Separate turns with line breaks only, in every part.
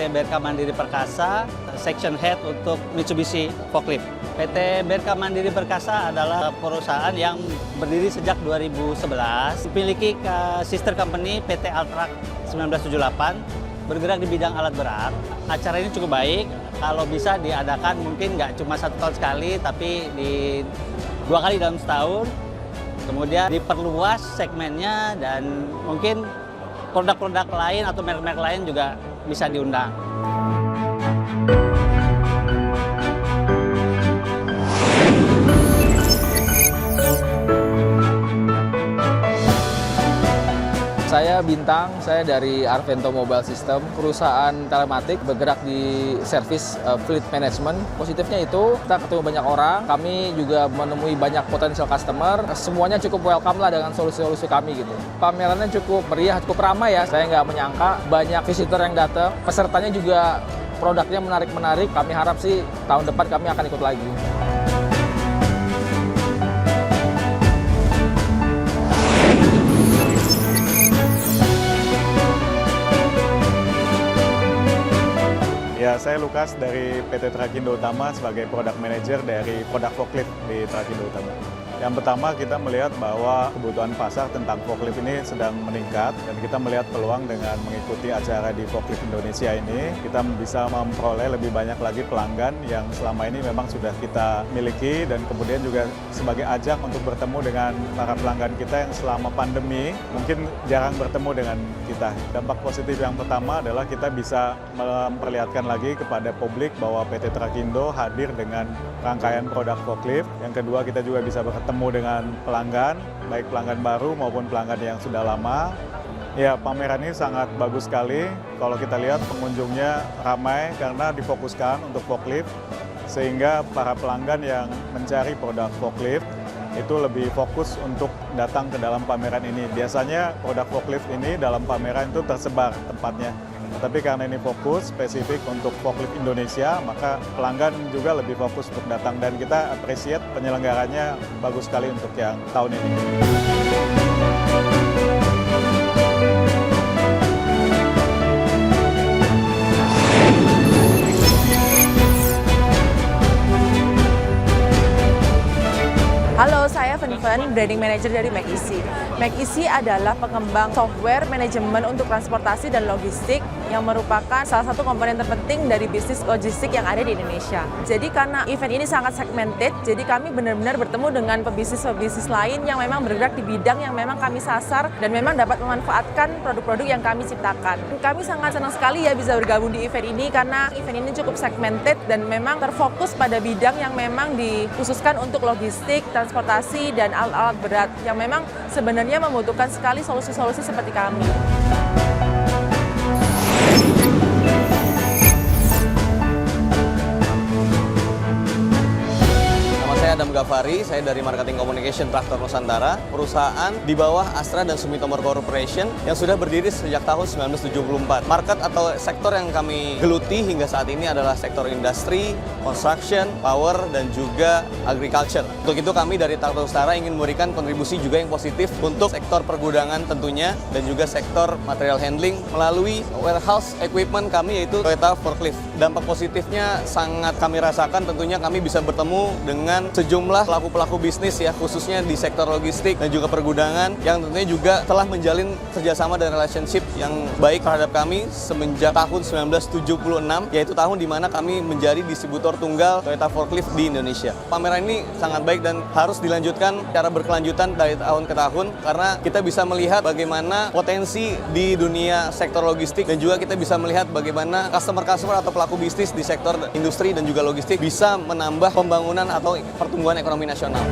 PT BRK Mandiri Perkasa, Section Head untuk Mitsubishi Forklift. PT BRK Mandiri Perkasa adalah perusahaan yang berdiri sejak 2011, memiliki sister company PT Altrak 1978, bergerak di bidang alat berat. Acara ini cukup baik, kalau bisa diadakan mungkin nggak cuma 1 tahun sekali, tapi di 2 kali dalam setahun. Kemudian diperluas segmennya dan mungkin produk-produk lain atau merek-merek lain juga bisa diundang.
Saya Bintang, saya dari Arvento Mobile System, perusahaan telematik bergerak di service fleet management. Positifnya itu kita ketemu banyak orang, kami juga menemui banyak potensial customer, semuanya cukup welcome lah dengan solusi-solusi kami gitu. Pamerannya cukup meriah, cukup ramai ya, saya nggak menyangka banyak visitor yang datang, pesertanya juga produknya menarik-menarik, kami harap sih tahun depan kami akan ikut lagi.
Ya, saya Lukas dari PT Trakindo Utama sebagai Product Manager dari produk forklift di Trakindo Utama. Yang pertama, kita melihat bahwa kebutuhan pasar tentang forklift ini sedang meningkat dan kita melihat peluang dengan mengikuti acara di Forklift Indonesia ini, kita bisa memperoleh lebih banyak lagi pelanggan yang selama ini memang sudah kita miliki dan kemudian juga sebagai ajang untuk bertemu dengan para pelanggan kita yang selama pandemi mungkin jarang bertemu dengan kita. Dampak positif yang pertama adalah kita bisa memperlihatkan lagi kepada publik bahwa PT Trakindo hadir dengan rangkaian produk forklift. Yang kedua, kita juga bisa bertemu dengan pelanggan, baik pelanggan baru maupun pelanggan yang sudah lama. Ya, pameran ini sangat bagus sekali. Kalau kita lihat pengunjungnya ramai karena difokuskan untuk forklift, sehingga para pelanggan yang mencari produk forklift itu lebih fokus untuk datang ke dalam pameran ini. Biasanya produk forklift ini dalam pameran itu tersebar tempatnya. Tapi karena ini fokus spesifik untuk forklift Indonesia, maka pelanggan juga lebih fokus untuk datang dan kita appreciate penyelenggaranya bagus sekali untuk yang tahun ini.
Halo, saya Fen, Branding Manager dari McEasy. McEasy adalah pengembang software manajemen untuk transportasi dan logistik yang merupakan salah satu komponen terpenting dari bisnis logistik yang ada di Indonesia. Jadi karena event ini sangat segmented, jadi kami benar-benar bertemu dengan pebisnis-pebisnis lain yang memang bergerak di bidang yang memang kami sasar dan memang dapat memanfaatkan produk-produk yang kami ciptakan. Kami sangat senang sekali ya bisa bergabung di event ini karena event ini cukup segmented dan memang terfokus pada bidang yang memang dikhususkan untuk logistik, transportasi, dan alat-alat berat yang memang sebenarnya membutuhkan sekali solusi-solusi seperti kami.
Saya Adam Ghaffari, saya dari Marketing Communication Traktor Nusantara, perusahaan di bawah Astra dan Sumitomo Corporation yang sudah berdiri sejak tahun 1974. Market atau sektor yang kami geluti hingga saat ini adalah sektor industri, construction, power, dan juga agriculture. Untuk itu kami dari Traktor Nusantara ingin memberikan kontribusi juga yang positif untuk sektor pergudangan tentunya dan juga sektor material handling melalui warehouse equipment kami yaitu Toyota Forklift. Dampak positifnya sangat kami rasakan, tentunya kami bisa bertemu dengan sejumlah pelaku-pelaku bisnis ya, khususnya di sektor logistik dan juga pergudangan yang tentunya juga telah menjalin kerjasama dan relationship yang baik terhadap kami semenjak tahun 1976, yaitu tahun di mana kami menjadi distributor tunggal Toyota Forklift di Indonesia. Pameran ini sangat baik dan harus dilanjutkan secara berkelanjutan dari tahun ke tahun karena kita bisa melihat bagaimana potensi di dunia sektor logistik dan juga kita bisa melihat bagaimana customer-customer atau pelaku bisnis di sektor industri dan juga logistik bisa menambah pembangunan atau pertumbuhan ekonomi nasional.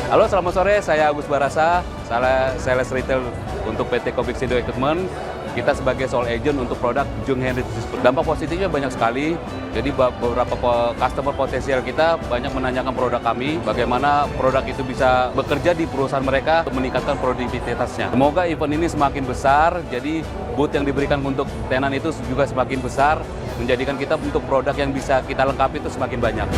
Halo, selamat sore. Saya Agus Barasa, saya sales retail untuk PT Kobixindo Equipment. Kita sebagai sole agent untuk produk Jung Henry. Dampak positifnya banyak sekali. Jadi beberapa customer potensial kita banyak menanyakan produk kami, bagaimana produk itu bisa bekerja di perusahaan mereka untuk meningkatkan produktivitasnya. Semoga event ini semakin besar, jadi booth yang diberikan untuk tenan itu juga semakin besar, menjadikan kita untuk produk yang bisa kita lengkapi itu semakin banyak.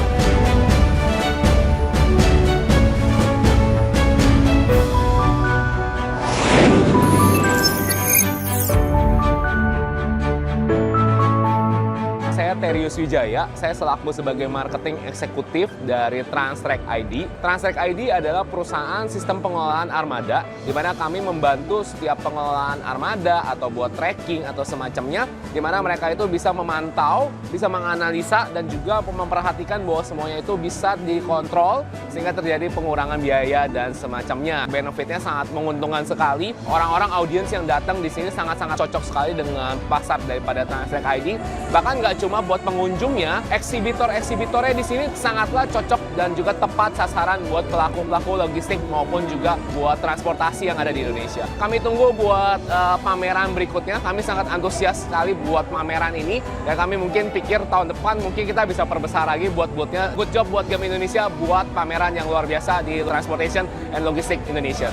Agus Wijaya, saya selaku sebagai marketing eksekutif dari Transtrack ID. Transtrack ID adalah perusahaan sistem pengelolaan armada, di mana kami membantu setiap pengelolaan armada atau buat tracking atau semacamnya, di mana mereka itu bisa memantau, bisa menganalisa, dan juga memperhatikan bahwa semuanya itu bisa dikontrol sehingga terjadi pengurangan biaya dan semacamnya. Benefitnya sangat menguntungkan sekali. Orang-orang audiens yang datang di sini sangat-sangat cocok sekali dengan pasar daripada Transtrack ID. Bahkan nggak cuma buat pengunjungnya, eksibitor-eksibitornya di sini sangatlah cocok dan juga tepat sasaran buat pelaku-pelaku logistik maupun juga buat transportasi yang ada di Indonesia. Kami tunggu buat pameran berikutnya. Kami sangat antusias sekali buat pameran ini dan kami mungkin pikir tahun depan mungkin kita bisa perbesar lagi buat booth-nya. Good job buat GAM Indonesia buat pameran yang luar biasa di Transportation and Logistics Indonesia.